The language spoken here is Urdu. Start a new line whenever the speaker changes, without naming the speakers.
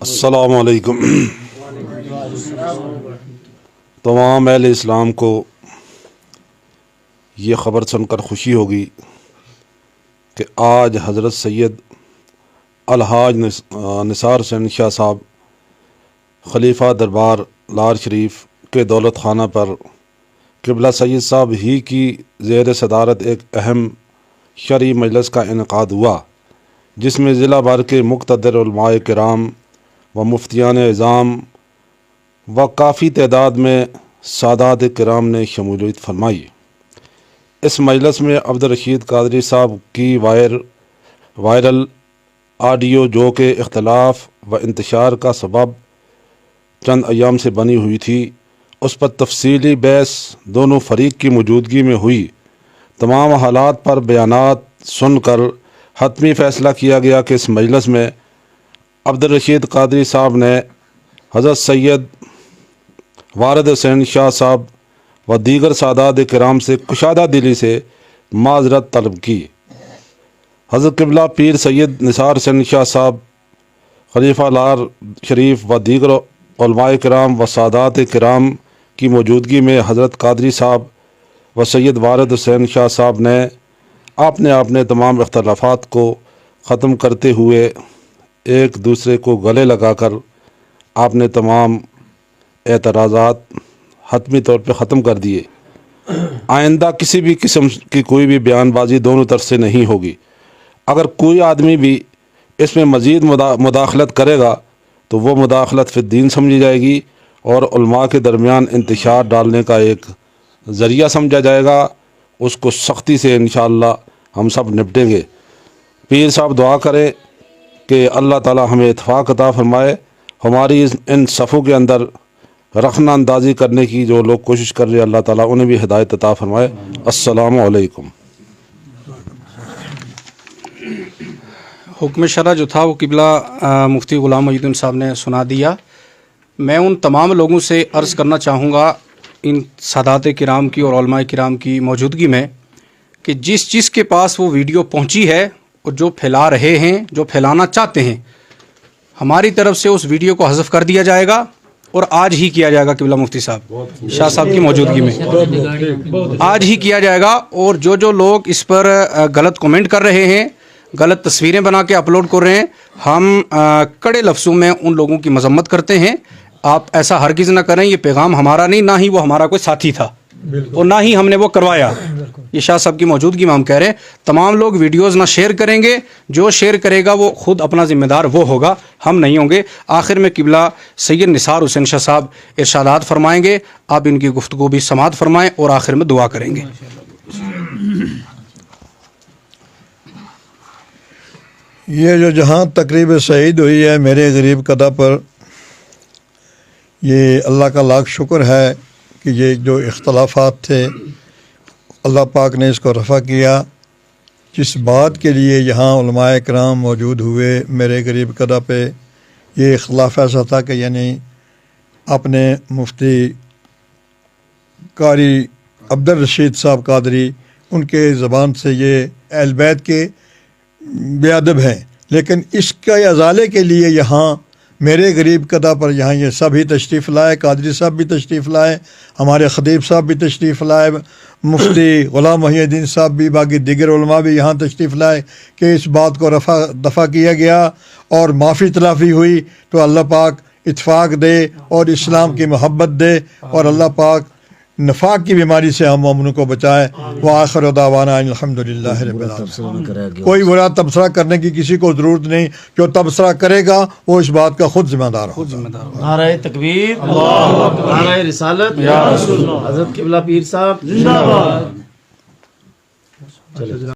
السلام علیکم۔ تمام اہل اسلام کو یہ خبر سن کر خوشی ہوگی کہ آج حضرت سید الحاج نثار حسین شاہ صاحب خلیفہ دربار لار شریف کے دولت خانہ پر قبلہ سید صاحب ہی کی زیر صدارت ایک اہم شرعی مجلس کا انعقاد ہوا، جس میں ضلع بھر کے مقتدر علماء کرام و مفتیان اعظام و کافی تعداد میں سادات کرام نے شمولیت فرمائی۔ اس مجلس میں عبدالرشید قادری صاحب کی وائرل آڈیو، جو کہ اختلاف و انتشار کا سبب چند ایام سے بنی ہوئی تھی، اس پر تفصیلی بحث دونوں فریق کی موجودگی میں ہوئی۔ تمام حالات پر بیانات سن کر حتمی فیصلہ کیا گیا کہ اس مجلس میں عبدالرشید قادری صاحب نے حضرت سید وارد حسین شاہ صاحب و دیگر سادات کرام سے کشادہ دلی سے معذرت طلب کی۔ حضرت قبلہ پیر سید نثار حسین شاہ صاحب خلیفہ لار شریف و دیگر علماء کرام و سادات کرام کی موجودگی میں حضرت قادری صاحب و سید وارد حسین شاہ صاحب نے اپنے تمام اختلافات کو ختم کرتے ہوئے ایک دوسرے کو گلے لگا کر آپ نے تمام اعتراضات حتمی طور پہ ختم کر دیے۔ آئندہ کسی بھی قسم کی کوئی بھی بیان بازی دونوں طرف سے نہیں ہوگی۔ اگر کوئی آدمی بھی اس میں مزید مداخلت کرے گا تو وہ مداخلت فی الدین سمجھی جائے گی اور علماء کے درمیان انتشار ڈالنے کا ایک ذریعہ سمجھا جائے گا۔ اس کو سختی سے انشاءاللہ ہم سب نپٹیں گے۔ پیر صاحب دعا کریں کہ اللہ تعالی ہمیں اتفاق عطا فرمائے۔ ہماری ان صفوں کے اندر رخنہ اندازی کرنے کی جو لوگ کوشش کر رہے ہیں، اللہ تعالیٰ انہیں بھی ہدایت عطا فرمائے۔ السلام علیکم۔
حکم شرع جو تھا وہ قبلہ مفتی غلام محی الدین صاحب نے سنا دیا۔ میں ان تمام لوگوں سے عرض کرنا چاہوں گا، ان سادات کرام کی اور علماء کرام کی موجودگی میں، کہ جس کے پاس وہ ویڈیو پہنچی ہے اور جو پھیلا رہے ہیں، جو پھیلانا چاہتے ہیں، ہماری طرف سے اس ویڈیو کو حذف کر دیا جائے گا اور آج ہی کیا جائے گا۔ قبلہ مفتی صاحب شاہ صاحب کی موجودگی میں آج ہی کیا جائے گا۔ اور جو لوگ اس پر غلط کومنٹ کر رہے ہیں، غلط تصویریں بنا کے اپلوڈ کر رہے ہیں، ہم کڑے لفظوں میں ان لوگوں کی مذمت کرتے ہیں۔ آپ ایسا ہرگز نہ کریں، یہ پیغام ہمارا نہیں، نہ ہی وہ ہمارا کوئی ساتھی تھا اور نہ ہی ہم نے وہ کروایا۔ یہ شاہ صاحب کی موجودگی میں ہم کہہ رہے ہیں تمام لوگ ویڈیوز نہ شیئر کریں گے، جو شیئر کرے گا وہ خود اپنا ذمہ دار وہ ہوگا، ہم نہیں ہوں گے۔ آخر میں قبلہ سید نثار حسین شاہ صاحب ارشادات فرمائیں گے، آپ ان کی گفتگو بھی سماعت فرمائیں اور آخر میں دعا کریں گے۔
یہ جو جہاں تقریب سعید ہوئی ہے میرے غریب قدا پر، یہ اللہ کا لاکھ شکر ہے کہ یہ جو اختلافات تھے اللہ پاک نے اس کو رفع کیا۔ جس بات کے لیے یہاں علماء کرام موجود ہوئے میرے غریب قدا پہ، یہ اختلاف ایسا تھا کہ یعنی اپنے مفتی قاری عبدالرشید صاحب قادری، ان کے زبان سے یہ اہل بیت کے بے ادب ہیں، لیکن اس کے ازالے کے لیے یہاں میرے غریب قدا پر یہاں یہ سب ہی تشریف لائے، قادری صاحب بھی تشریف لائے، ہمارے خطیب صاحب بھی تشریف لائے، مفتی غلام محی الدین صاحب بھی، باقی دیگر علماء بھی یہاں تشریف لائے کہ اس بات کو دفع کیا گیا اور معافی تلافی ہوئی۔ تو اللہ پاک اتفاق دے اور اسلام کی محبت دے اور اللہ پاک نفاق کی بیماری سے ہم مومنوں کو بچائے۔ وآخر دعوانا الحمدللہ رب العالمین۔ کوئی برا تبصرہ کرنے کی کسی کو ضرورت نہیں، جو تبصرہ کرے گا وہ اس بات کا خود ذمہ دار ہوگا۔
نعرہ تکبیر، اللہ اکبر، نعرہ رسالت، یا رسول اللہ، حضرت قبلہ پیر صاحب زندہ باد۔